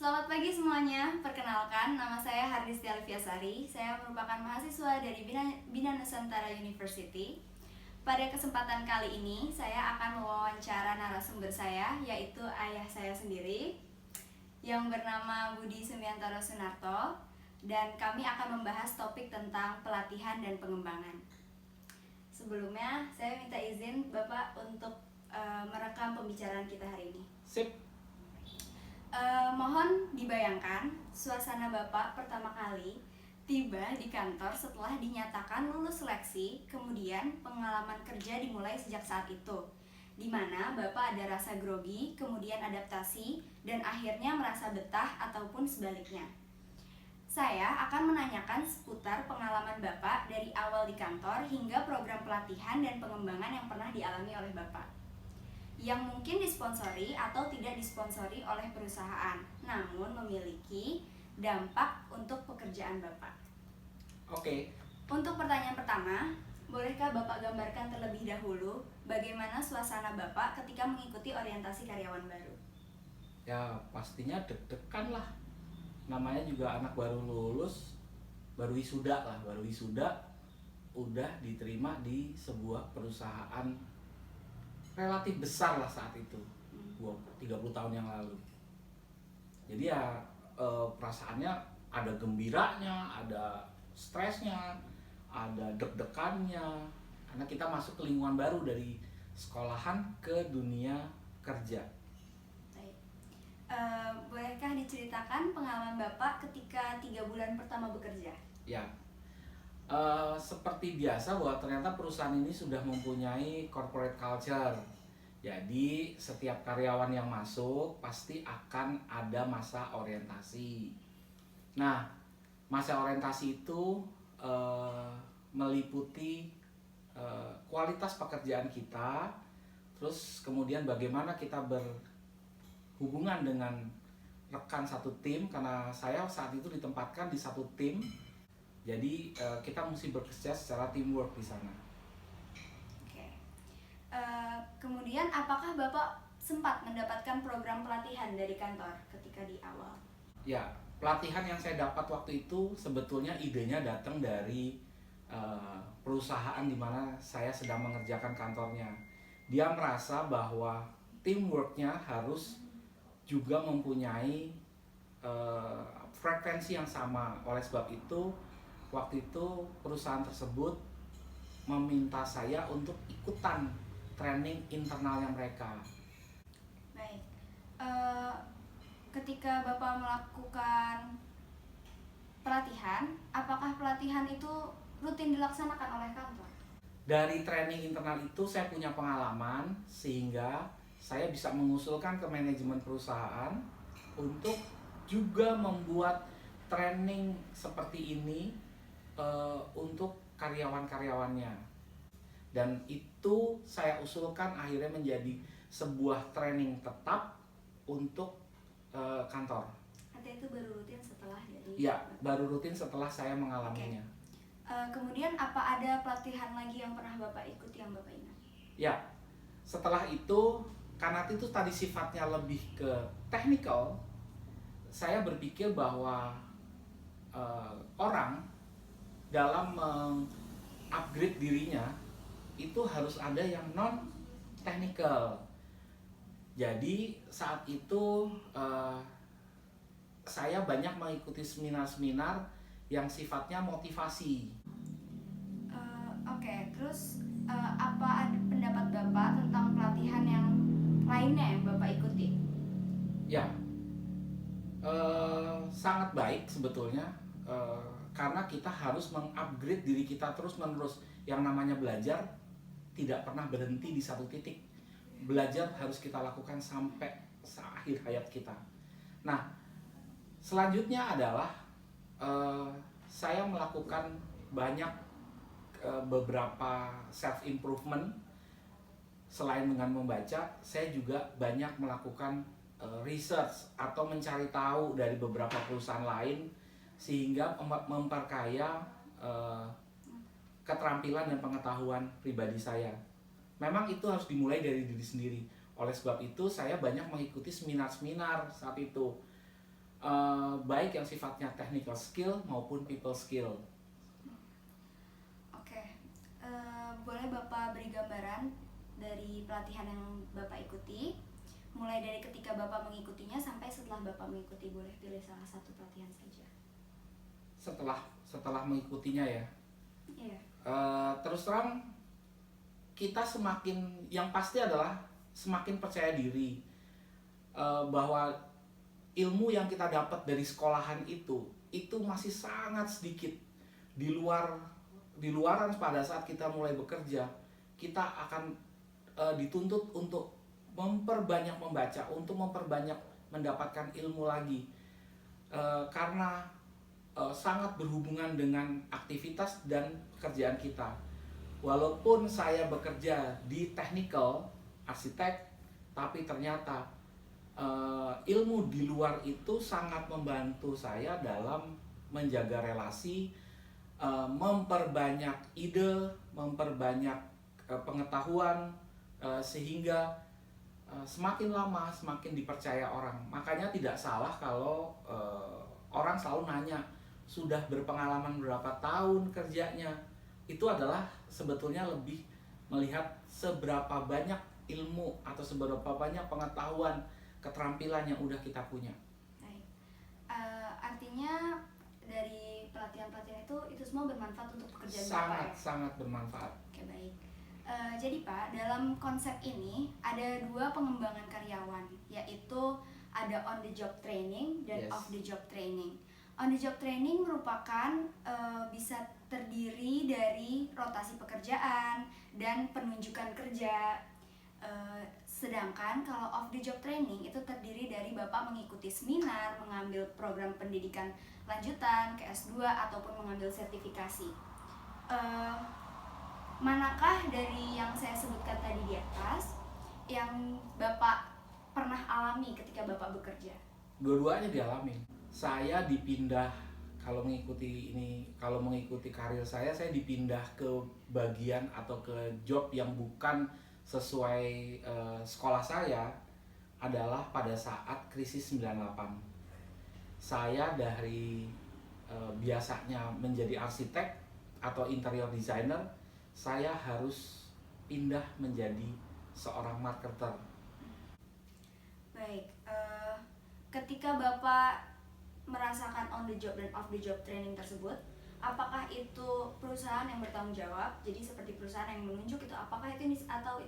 Selamat pagi semuanya, perkenalkan nama saya Hardistia Liviasari. Saya merupakan mahasiswa dari Bina Nusantara University. Pada kesempatan kali ini, saya akan mewawancara narasumber saya, yaitu ayah saya sendiri, yang bernama Budi Sumiantoro Sunarto, dan kami akan membahas topik tentang pelatihan dan pengembangan. Sebelumnya, saya minta izin Bapak untuk merekam pembicaraan kita hari ini. Sip. Mohon dibayangkan suasana Bapak pertama kali tiba di kantor setelah dinyatakan lulus seleksi, kemudian pengalaman kerja dimulai sejak saat itu, di mana Bapak ada rasa grogi, kemudian adaptasi, dan akhirnya merasa betah ataupun sebaliknya. Saya akan menanyakan seputar pengalaman Bapak dari awal di kantor hingga program pelatihan dan pengembangan yang pernah dialami oleh Bapak, yang mungkin disponsori atau tidak disponsori oleh perusahaan, namun memiliki dampak untuk pekerjaan Bapak. Oke. Untuk pertanyaan pertama, bolehkah Bapak gambarkan terlebih dahulu bagaimana suasana Bapak ketika mengikuti orientasi karyawan baru? Ya pastinya deg-degan lah. Namanya juga anak baru lulus, baru wisuda, udah diterima di sebuah perusahaan relatif besar lah saat itu, 30 tahun yang lalu. Jadi ya perasaannya ada gembiranya, ada stresnya, ada deg-degannya, karena kita masuk ke lingkungan baru dari sekolahan ke dunia kerja. Baik. Bolehkah diceritakan pengalaman Bapak ketika 3 bulan pertama bekerja? Ya, seperti biasa bahwa ternyata perusahaan ini sudah mempunyai corporate culture. Jadi setiap karyawan yang masuk pasti akan ada masa orientasi. Nah, masa orientasi itu meliputi kualitas pekerjaan kita, terus kemudian bagaimana kita berhubungan dengan rekan satu tim, karena saya saat itu ditempatkan di satu tim. Jadi kita mesti bekerja secara teamwork di sana. Oke. Kemudian apakah Bapak sempat mendapatkan program pelatihan dari kantor ketika di awal? Ya, pelatihan yang saya dapat waktu itu sebetulnya idenya datang dari perusahaan di mana saya sedang mengerjakan kantornya. Dia merasa bahwa teamworknya harus juga mempunyai frekuensi yang sama. Oleh sebab itu, waktu itu perusahaan tersebut meminta saya untuk ikutan training internalnya mereka. Baik. Ketika Bapak melakukan pelatihan, apakah pelatihan itu rutin dilaksanakan oleh kantor? Dari training internal itu saya punya pengalaman sehingga saya bisa mengusulkan ke manajemen perusahaan untuk juga membuat training seperti ini untuk karyawan-karyawannya. Dan itu saya usulkan akhirnya menjadi sebuah training tetap untuk kantor. Artinya itu baru rutin setelah dari... Ya, baru rutin setelah saya mengalaminya. Kemudian apa ada pelatihan lagi yang pernah Bapak ikuti yang Bapak ingat? Ya, setelah itu karena itu tadi sifatnya lebih ke technical, saya berpikir bahwa orang dalam meng-upgrade dirinya itu harus ada yang non technical. Jadi saat itu saya banyak mengikuti seminar-seminar yang sifatnya motivasi. Oke, terus apa ada pendapat Bapak tentang pelatihan yang lainnya yang Bapak ikuti? Ya, sangat baik sebetulnya, karena kita harus mengupgrade diri kita terus-menerus. Yang namanya belajar tidak pernah berhenti di satu titik. Belajar harus kita lakukan sampai akhir hayat kita. Nah, selanjutnya adalah saya melakukan banyak beberapa self improvement. Selain dengan membaca, saya juga banyak melakukan research atau mencari tahu dari beberapa perusahaan lain sehingga memperkaya keterampilan dan pengetahuan pribadi saya. Memang itu harus dimulai dari diri sendiri. Oleh sebab itu saya banyak mengikuti seminar-seminar saat itu. baik yang sifatnya technical skill maupun people skill. Oke, boleh Bapak beri gambaran dari pelatihan yang Bapak ikuti, mulai dari ketika Bapak mengikutinya sampai setelah Bapak mengikuti. Boleh pilih salah satu pelatihan saja. Setelah mengikutinya ya. Iya. Terus terang kita yang pasti adalah semakin percaya diri bahwa ilmu yang kita dapat dari sekolahan itu masih sangat sedikit. Di luaran pada saat kita mulai bekerja, kita akan dituntut untuk memperbanyak membaca, untuk memperbanyak mendapatkan ilmu lagi, karena sangat berhubungan dengan aktivitas dan pekerjaan kita. Walaupun saya bekerja di technical, arsitek, tapi ternyata ilmu di luar itu sangat membantu saya dalam menjaga relasi, memperbanyak ide, memperbanyak pengetahuan, sehingga semakin lama semakin dipercaya orang. Makanya tidak salah kalau orang selalu nanya, sudah berpengalaman berapa tahun kerjanya. Itu adalah sebetulnya lebih melihat seberapa banyak ilmu atau seberapa banyak pengetahuan, keterampilan yang udah kita punya. Baik. Artinya dari pelatihan-pelatihan itu semua bermanfaat untuk pekerjaan Bapak ya? Sangat bermanfaat. Oke, baik. Jadi Pak, dalam konsep ini ada 2 pengembangan karyawan, yaitu ada on the job training dan off the job training. On the job training merupakan bisa terdiri dari rotasi pekerjaan dan penunjukan kerja. Sedangkan kalau off the job training itu terdiri dari Bapak mengikuti seminar, mengambil program pendidikan lanjutan ke S2 ataupun mengambil sertifikasi. Manakah dari yang saya sebutkan tadi di atas yang Bapak pernah alami ketika Bapak bekerja? Dua-duanya dialami. Saya dipindah, kalau mengikuti karir saya dipindah ke bagian atau ke job yang bukan sesuai sekolah saya, adalah pada saat krisis 98. Saya dari biasanya menjadi arsitek atau interior designer, saya harus pindah menjadi seorang marketer. Baik, ketika Bapak merasakan on the job dan off the job training tersebut, apakah itu perusahaan yang bertanggung jawab? Jadi seperti perusahaan yang menunjuk itu, apakah itu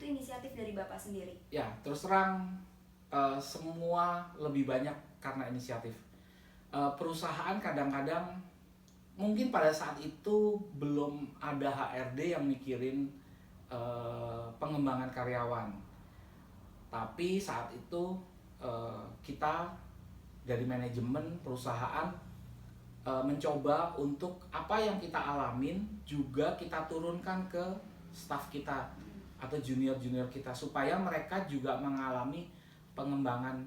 inisiatif dari Bapak sendiri? Ya, terus terang semua lebih banyak karena inisiatif. Perusahaan kadang-kadang mungkin pada saat itu belum ada HRD yang mikirin pengembangan karyawan. Tapi saat itu kita dari manajemen perusahaan mencoba untuk apa yang kita alamin juga kita turunkan ke staff kita atau junior-junior kita, supaya mereka juga mengalami pengembangan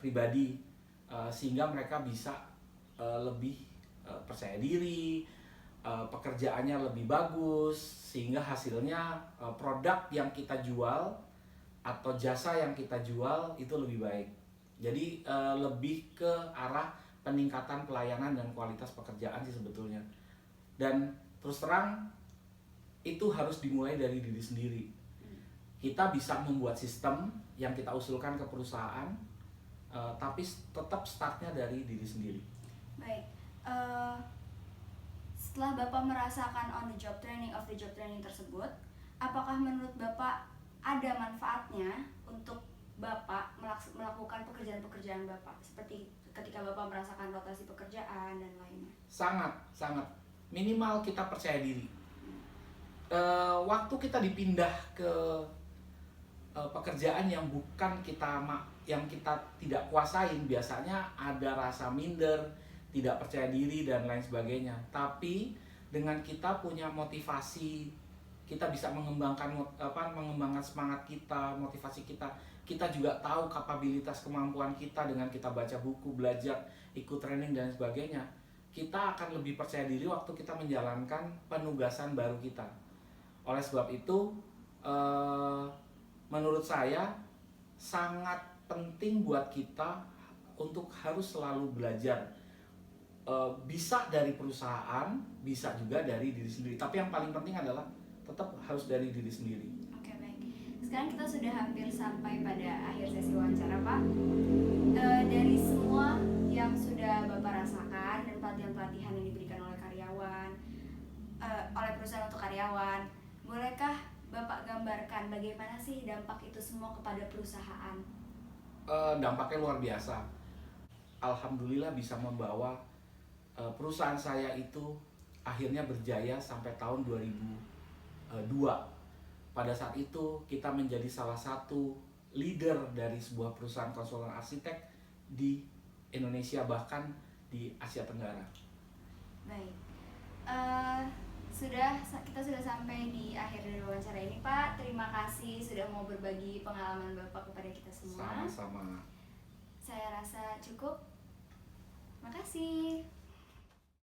pribadi, sehingga mereka bisa lebih percaya diri, pekerjaannya lebih bagus, sehingga hasilnya produk yang kita jual atau jasa yang kita jual itu lebih baik. Jadi lebih ke arah peningkatan pelayanan dan kualitas pekerjaan sih sebetulnya. Dan terus terang itu harus dimulai dari diri sendiri. Kita bisa membuat sistem yang kita usulkan ke perusahaan, tapi tetap startnya dari diri sendiri. Baik, setelah Bapak merasakan on the job training, off the job training tersebut, apakah menurut Bapak ada manfaatnya untuk Bapak melakukan pekerjaan-pekerjaan Bapak, seperti ketika Bapak merasakan rotasi pekerjaan dan lainnya? Sangat. Minimal kita percaya diri. Waktu kita dipindah ke pekerjaan yang bukan yang kita tidak kuasain, biasanya ada rasa minder, tidak percaya diri dan lain sebagainya. Tapi dengan kita punya motivasi, kita bisa mengembangkan semangat kita, motivasi kita. Kita juga tahu kapabilitas kemampuan kita dengan kita baca buku, belajar, ikut training dan sebagainya. Kita akan lebih percaya diri waktu kita menjalankan penugasan baru kita. Oleh sebab itu, menurut saya sangat penting buat kita untuk harus selalu belajar. Bisa dari perusahaan, bisa juga dari diri sendiri. Tapi yang paling penting adalah tetap harus dari diri sendiri. Oke, baik. Sekarang kita sudah hampir sampai pada akhir sesi wawancara, Pak. Dari semua yang sudah Bapak rasakan dan pelatihan-pelatihan yang diberikan oleh karyawan, oleh perusahaan untuk karyawan, bolehkah Bapak gambarkan bagaimana sih dampak itu semua kepada perusahaan? Dampaknya luar biasa. Alhamdulillah bisa membawa perusahaan saya itu akhirnya berjaya sampai tahun 2002. Pada saat itu kita menjadi salah satu leader dari sebuah perusahaan konsultan arsitek di Indonesia, bahkan di Asia Tenggara. Baik, kita sudah sampai di akhir dari wawancara ini, Pak. Terima kasih sudah mau berbagi pengalaman Bapak kepada kita semua. Sama-sama. Saya rasa cukup. Makasih.